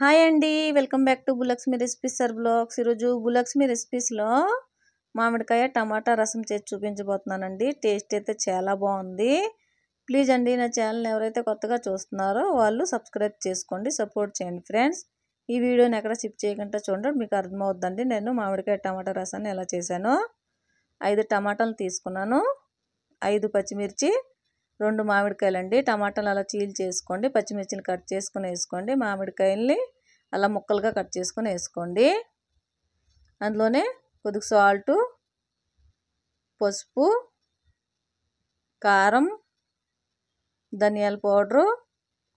Hi అండి, welcome back to Bhulakshmi recipes sir vlogs. ఈరోజు భూలక్ష్మి రెసిపీస్లో మామిడికాయ టమాటా రసం చేసి చూపించబోతున్నానండి. టేస్ట్ అయితే చాలా బాగుంది. ప్లీజ్ అండి, నా ఛానల్ ఎవరైతే కొత్తగా చూస్తున్నారో వాళ్ళు సబ్స్క్రైబ్ చేసుకోండి, సపోర్ట్ చేయండి ఫ్రెండ్స్. ఈ వీడియోని ఎక్కడ స్కిప్ చేయకుండా చూడండి, మీకు అర్థమవుద్దండి నేను మామిడికాయ టమాటా రసాన్ని ఎలా చేశానో. 5 టమాటాలు తీసుకున్నాను, 5 పచ్చిమిర్చి, 2 మామిడికాయలండి. టమాటాలు అలా చీల్ చేసుకోండి, పచ్చిమిర్చిని కట్ చేసుకొని వేసుకోండి, మామిడికాయల్ని అలా ముక్కలుగా కట్ చేసుకొని వేసుకోండి. అందులోనే కొద్దిగా సాల్టు, పసుపు, కారం, ధనియాల పౌడరు,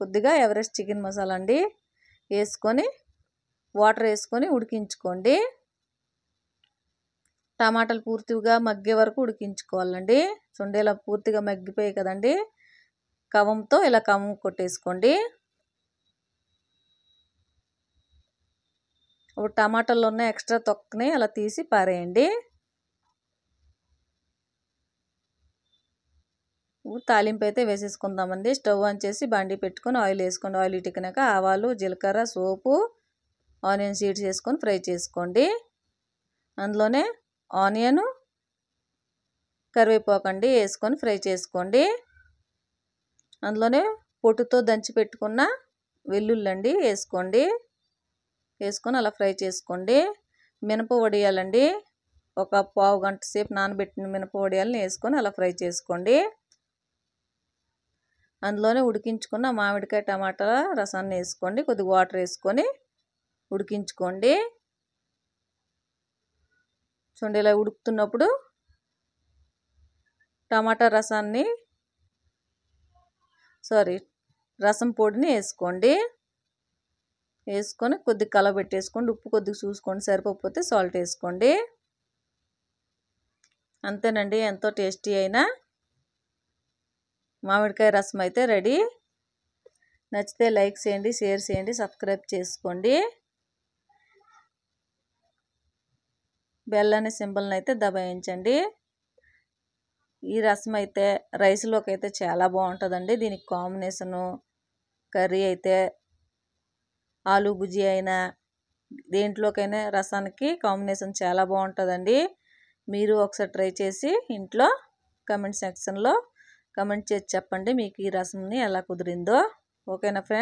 కొద్దిగా ఎవరెస్ట్ చికెన్ మసాలా అండి వేసుకొని వాటర్ వేసుకొని ఉడికించుకోండి. టమాటాలు పూర్తిగా మగ్గే వరకు ఉడికించుకోవాలండి. చూడండి, ఇలా పూర్తిగా మగ్గిపోయాయి కదండి. కవంతో ఇలా కవం కొట్టేసుకోండి. ఇప్పుడు టమాటాల్లో ఉన్న ఎక్స్ట్రా తొక్కని అలా తీసి పారేయండి. తాలింపు అయితే వేసేసుకుందామండి. స్టవ్ ఆన్ చేసి బండి పెట్టుకొని ఆయిల్ వేసుకోండి. ఆయిల్ ఇటుకినాక ఆవాలు, జీలకర్ర, సోపు, ఆనియన్ సీడ్స్ వేసుకొని ఫ్రై చేసుకోండి. అందులోనే ఆనియన్, కరివేపాకండి వేసుకొని ఫ్రై చేసుకోండి. అందులోనే పొట్టుతో దంచి పెట్టుకున్న వెల్లుల్లండి వేసుకోండి. వేసుకొని అలా ఫ్రై చేసుకోండి. మినప వడియాలండి, ఒక పావు గంట సేపు నానబెట్టిన మినప వడియాలని వేసుకొని అలా ఫ్రై చేసుకోండి. అందులోనే ఉడికించుకున్న మామిడికాయ టమాటా రసాన్ని వేసుకోండి. కొద్దిగా వాటర్ వేసుకొని ఉడికించుకోండి. చూడండి, ఇలా ఉడుకుతున్నప్పుడు టమాటా రసం పొడిని వేసుకోండి. వేసుకొని కొద్దిగా కలబెట్టేసుకోండి. ఉప్పు కొద్దిగా చూసుకోండి, సరిపోతే సాల్ట్ వేసుకోండి. అంతేనండి, ఎంతో టేస్టీ అయిన మామిడికాయ రసం అయితే రెడీ. నచ్చితే లైక్ చేయండి, షేర్ చేయండి, సబ్స్క్రైబ్ చేసుకోండి. బెల్ అనే సింబల్ని అయితే దబాయించండి. ఈ రసం అయితే రైస్లోకి అయితే చాలా బాగుంటుందండి. దీనికి కాంబినేషను కర్రీ అయితే ఆలు బుజ్జి అయినా దేంట్లోకైనా రసానికి కాంబినేషన్ చాలా బాగుంటుందండి. మీరు ఒకసారి ట్రై చేసి ఇంట్లో కమెంట్ సెక్షన్లో కమెంట్ చేసి చెప్పండి మీకు ఈ రసంని ఎలా కుదిరిందో. ఓకేనా ఫ్రెండ్స్?